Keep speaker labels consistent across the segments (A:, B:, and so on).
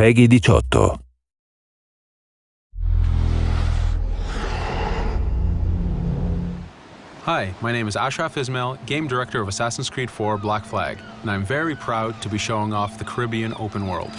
A: PEGI 18.
B: Hi, my name is Ashraf Ismail, Game Director of Assassin's Creed 4 Black Flag, and I'm very proud to be showing off the Caribbean open world.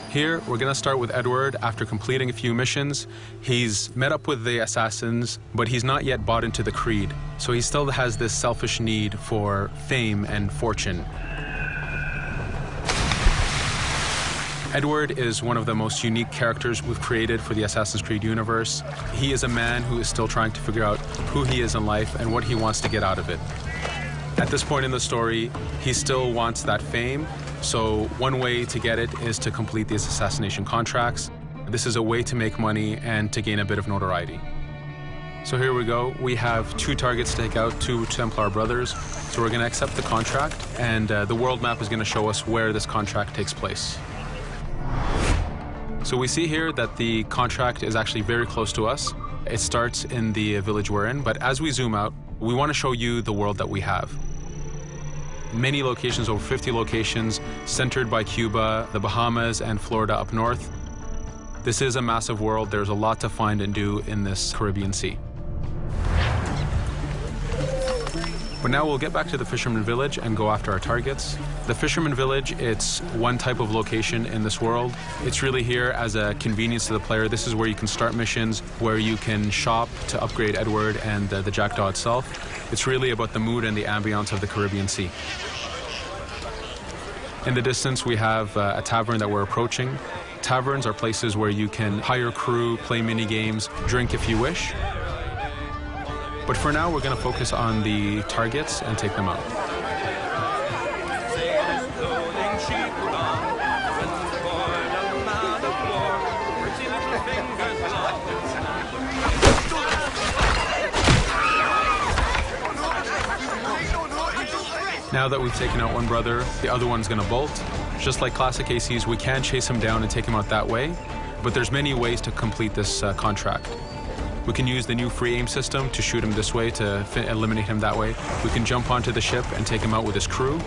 B: Here, we're going to start with Edward. After completing a few missions, he's met up with the assassins, but he's not yet bought into the creed, so he still has this selfish need for fame and fortune. Edward is one of the most unique characters we've created for the Assassin's Creed universe. He is a man who is still trying to figure out who he is in life and what he wants to get out of it. At this point in the story, he still wants that fame, so one way to get it is to complete these assassination contracts. This is a way to make money and to gain a bit of notoriety. So here we go. We have 2 targets to take out, 2 Templar brothers. So we're going to accept the contract, and the world map is going to show us where this contract takes place. So we see here that the contract is actually very close to us. It starts in the village we're in, but as we zoom out, we want to show you the world that we have. Many locations, over 50 locations, centered by Cuba, the Bahamas, and Florida up north. This is a massive world. There's a lot to find and do in this Caribbean Sea. But now we'll get back to the Fisherman Village and go after our targets. The Fisherman Village, it's one type of location in this world. It's really here as a convenience to the player. This is where you can start missions, where you can shop to upgrade Edward and the Jackdaw itself. It's really about the mood and the ambiance of the Caribbean Sea. In the distance, we have a tavern that we're approaching. Taverns are places where you can hire crew, play mini games, drink if you wish. But for now, we're going to focus on the targets and take them out. Now that we've taken out one brother, the other one's going to bolt. Just like classic ACs, we can chase him down and take him out that way, but there's many ways to complete this contract. We can use the new free aim system to shoot him this way, to eliminate him that way. We can jump onto the ship and take him out with his crew,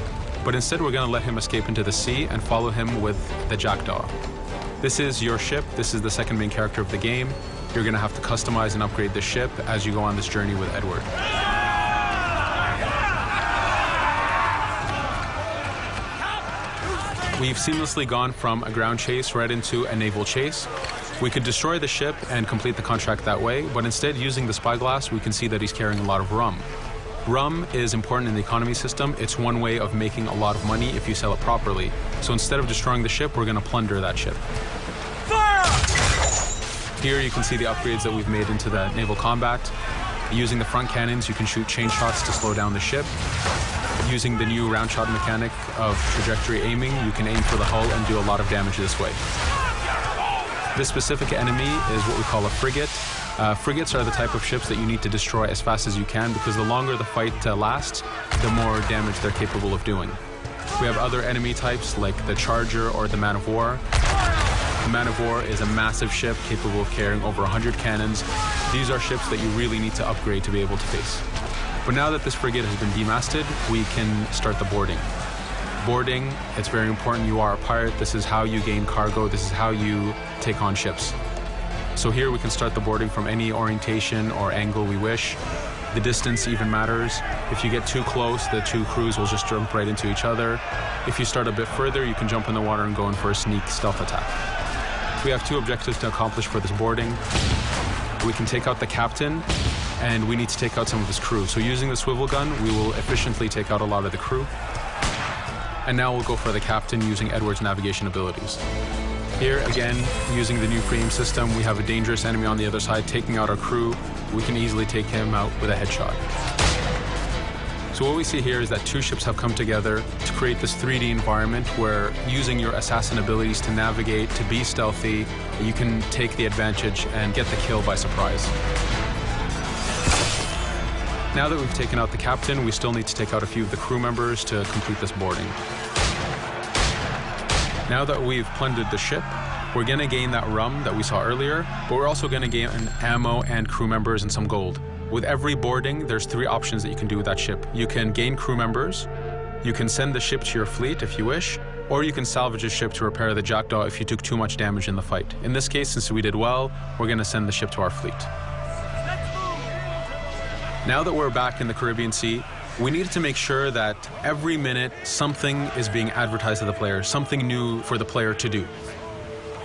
B: but instead we're going to let him escape into the sea and follow him with the Jackdaw. This is your ship. This is the second main character of the game. You're going to have to customize and upgrade the ship as you go on this journey with Edward. We've seamlessly gone from a ground chase right into a naval chase. We could destroy the ship and complete the contract that way, but instead, using the spyglass, we can see that he's carrying a lot of rum. Rum is important in the economy system. It's one way of making a lot of money if you sell it properly. So instead of destroying the ship, we're going to plunder that ship. Fire! Here you can see the upgrades that we've made into the naval combat. Using the front cannons, you can shoot chain shots to slow down the ship. Using the new round shot mechanic of trajectory aiming, you can aim for the hull and do a lot of damage this way. This specific enemy is what we call a frigate. Frigates are the type of ships that you need to destroy as fast as you can, because the longer the fight lasts, the more damage they're capable of doing. We have other enemy types like the Charger or the Man of War. The Man of War is a massive ship capable of carrying over 100 cannons. These are ships that you really need to upgrade to be able to face. But now that this frigate has been demasted, we can start the boarding. Boarding, it's very important. You are a pirate. This is how you gain cargo. This is how you take on ships. So here we can start the boarding from any orientation or angle we wish. The distance even matters. If you get too close, the 2 crews will just jump right into each other. If you start a bit further, you can jump in the water and go in for a sneak stealth attack. We have 2 objectives to accomplish for this boarding. We can take out the captain, and we need to take out some of his crew. So using the swivel gun, we will efficiently take out a lot of the crew. And now we'll go for the captain using Edward's navigation abilities. Here, again, using the new free aim system, we have a dangerous enemy on the other side taking out our crew. We can easily take him out with a headshot. So what we see here is that 2 ships have come together to create this 3D environment where, using your assassin abilities to navigate, to be stealthy, you can take the advantage and get the kill by surprise. Now that we've taken out the captain, we still need to take out a few of the crew members to complete this boarding. Now that we've plundered the ship, we're going to gain that rum that we saw earlier, but we're also going to gain ammo and crew members and some gold. With every boarding, there's 3 options that you can do with that ship. You can gain crew members, you can send the ship to your fleet if you wish, or you can salvage a ship to repair the Jackdaw if you took too much damage in the fight. In this case, since we did well, we're going to send the ship to our fleet. Now that we're back in the Caribbean Sea, we needed to make sure that every minute something is being advertised to the player, something new for the player to do.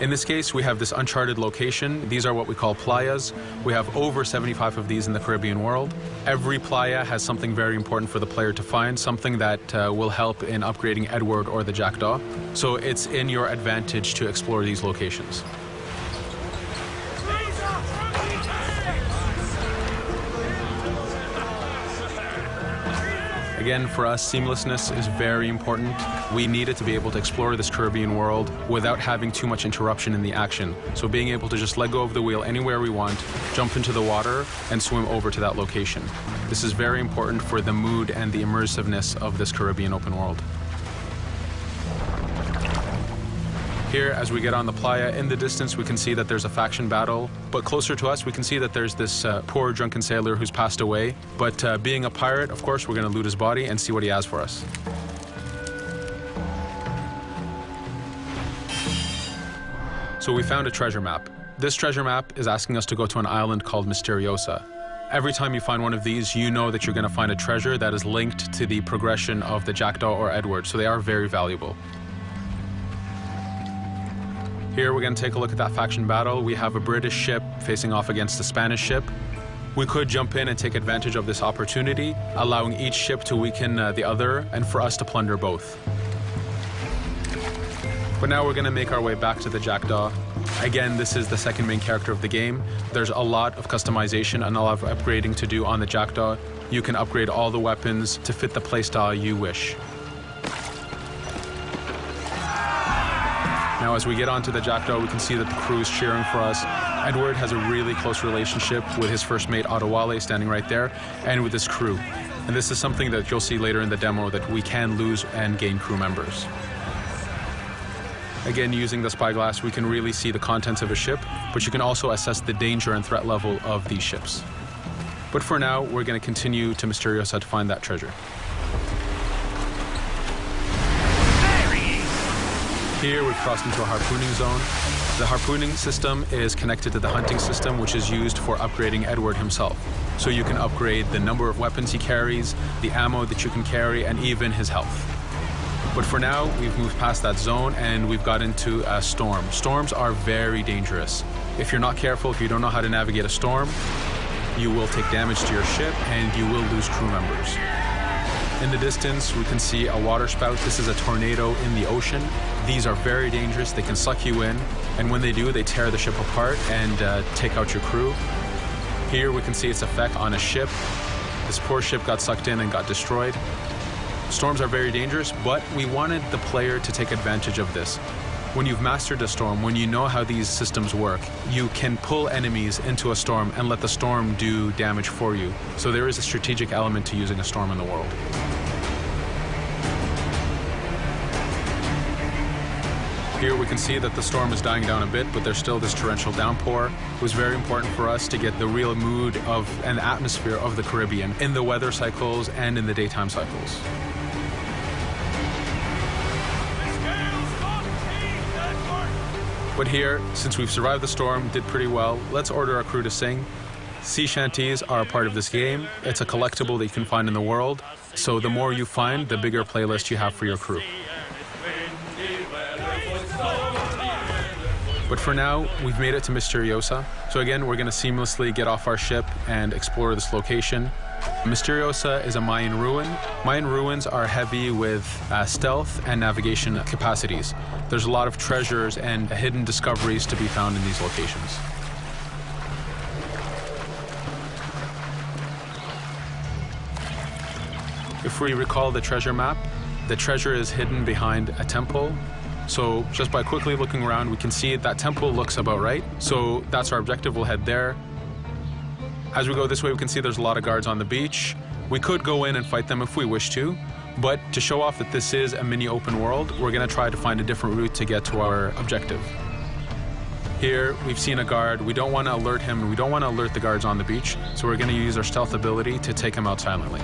B: In this case, we have this uncharted location. These are what we call playas. We have over 75 of these in the Caribbean world. Every playa has something very important for the player to find, something that will help in upgrading Edward or the Jackdaw. So it's in your advantage to explore these locations. Again, for us, seamlessness is very important. We needed to be able to explore this Caribbean world without having too much interruption in the action. So being able to just let go of the wheel anywhere we want, jump into the water, and swim over to that location. This is very important for the mood and the immersiveness of this Caribbean open world. Here, as we get on the playa, in the distance we can see that there's a faction battle, but closer to us we can see that there's this poor drunken sailor who's passed away. But being a pirate, of course, we're going to loot his body and see what he has for us. So we found a treasure map. This treasure map is asking us to go to an island called Misteriosa. Every time you find one of these, you know that you're going to find a treasure that is linked to the progression of the Jackdaw or Edward, so they are very valuable. Here we're going to take a look at that faction battle. We have a British ship facing off against a Spanish ship. We could jump in and take advantage of this opportunity, allowing each ship to weaken the other and for us to plunder both. But now we're going to make our way back to the Jackdaw. Again, this is the second main character of the game. There's a lot of customization and a lot of upgrading to do on the Jackdaw. You can upgrade all the weapons to fit the playstyle you wish. Now, as we get onto the Jackdaw, we can see that the crew is cheering for us. Edward has a really close relationship with his first mate, Adewale, standing right there, and with his crew. And this is something that you'll see later in the demo, that we can lose and gain crew members. Again, using the spyglass, we can really see the contents of a ship, but you can also assess the danger and threat level of these ships. But for now, we're going to continue to Misteriosa to find that treasure. Here we've crossed into a harpooning zone. The harpooning system is connected to the hunting system, which is used for upgrading Edward himself. So you can upgrade the number of weapons he carries, the ammo that you can carry, and even his health. But for now, we've moved past that zone and we've got into a storm. Storms are very dangerous. If you're not careful, if you don't know how to navigate a storm, you will take damage to your ship and you will lose crew members. In the distance, we can see a water spout. This is a tornado in the ocean. These are very dangerous. They can suck you in, and when they do, they tear the ship apart and take out your crew. Here we can see its effect on a ship. This poor ship got sucked in and got destroyed. Storms are very dangerous, but we wanted the player to take advantage of this. When you've mastered a storm, when you know how these systems work, you can pull enemies into a storm and let the storm do damage for you. So there is a strategic element to using a storm in the world. Here we can see that the storm is dying down a bit, but there's still this torrential downpour. It was very important for us to get the real mood of and atmosphere of the Caribbean in the weather cycles and in the daytime cycles. But here, since we've survived the storm, did pretty well, let's order our crew to sing. Sea shanties are a part of this game. It's a collectible that you can find in the world. So the more you find, the bigger playlist you have for your crew. But for now, we've made it to Misteriosa. So again, we're going to seamlessly get off our ship and explore this location. Misteriosa is a Mayan ruin. Mayan ruins are heavy with stealth and navigation capacities. There's a lot of treasures and hidden discoveries to be found in these locations. If we recall the treasure map, the treasure is hidden behind a temple. So just by quickly looking around, we can see that temple looks about right. So that's our objective. We'll head there. As we go this way, we can see there's a lot of guards on the beach. We could go in and fight them if we wish to, but to show off that this is a mini open world, we're going to try to find a different route to get to our objective. Here, we've seen a guard. We don't want to alert him. We don't want to alert the guards on the beach, so we're going to use our stealth ability to take him out silently.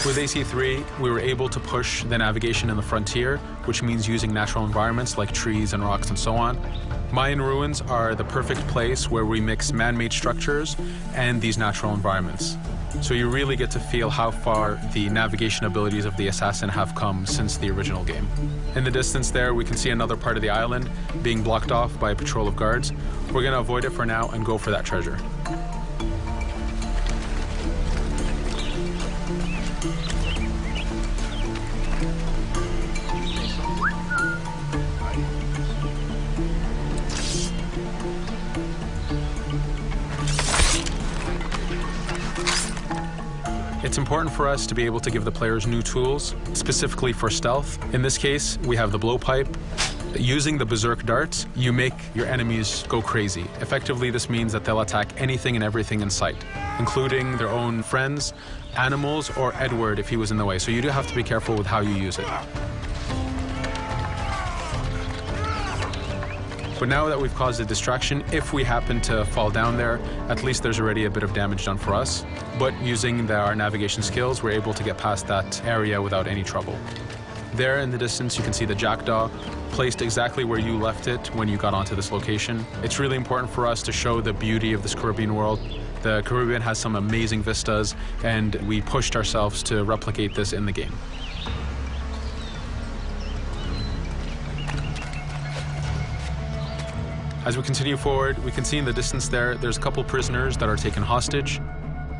B: With AC3, we were able to push the navigation in the frontier, which means using natural environments like trees and rocks and so on. Mayan ruins are the perfect place where we mix man-made structures and these natural environments. So you really get to feel how far the navigation abilities of the assassin have come since the original game. In the distance there, we can see another part of the island being blocked off by a patrol of guards. We're going to avoid it for now and go for that treasure. It's important for us to be able to give the players new tools, specifically for stealth. In this case, we have the blowpipe. Using the berserk darts, you make your enemies go crazy. Effectively, this means that they'll attack anything and everything in sight, including their own friends, animals, or Edward if he was in the way. So you do have to be careful with how you use it. But now that we've caused a distraction, if we happen to fall down there, at least there's already a bit of damage done for us. But using our navigation skills, we're able to get past that area without any trouble. There in the distance, you can see the jackdaw placed exactly where you left it when you got onto this location. It's really important for us to show the beauty of this Caribbean world. The Caribbean has some amazing vistas, and we pushed ourselves to replicate this in the game. As we continue forward, we can see in the distance there's a couple prisoners that are taken hostage.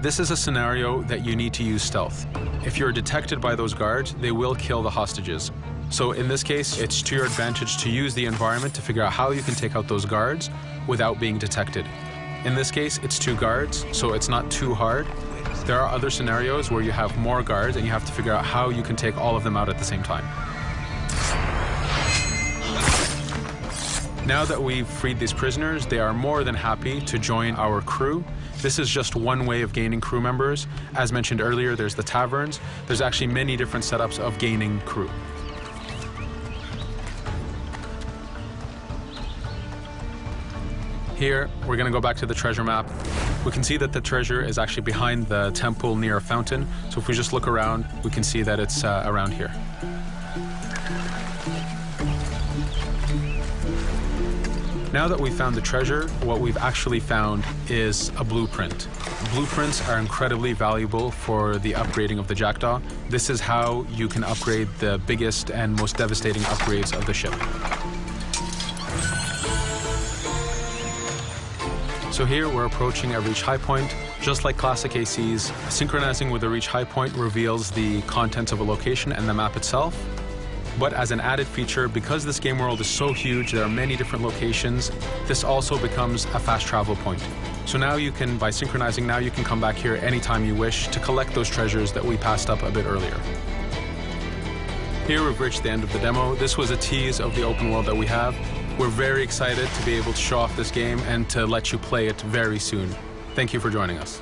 B: This is a scenario that you need to use stealth. If you're detected by those guards, they will kill the hostages. So in this case, it's to your advantage to use the environment to figure out how you can take out those guards without being detected. In this case, it's 2 guards, so it's not too hard. There are other scenarios where you have more guards and you have to figure out how you can take all of them out at the same time. Now that we've freed these prisoners, they are more than happy to join our crew. This is just one way of gaining crew members. As mentioned earlier, there's the taverns. There's actually many different setups of gaining crew. Here, we're going to go back to the treasure map. We can see that the treasure is actually behind the temple near a fountain. So if we just look around, we can see that it's around here. Now that we've found the treasure, what we've actually found is a blueprint. Blueprints are incredibly valuable for the upgrading of the jackdaw. This is how you can upgrade the biggest and most devastating upgrades of the ship. So here we're approaching a reach high point. Just like classic ACs, synchronizing with the reach high point reveals the contents of a location and the map itself. But as an added feature, because this game world is so huge, there are many different locations, this also becomes a fast travel point. So now you can, by synchronizing, now you can come back here anytime you wish to collect those treasures that we passed up a bit earlier. Here we've reached the end of the demo. This was a tease of the open world that we have. We're very excited to be able to show off this game and to let you play it very soon. Thank you for joining us.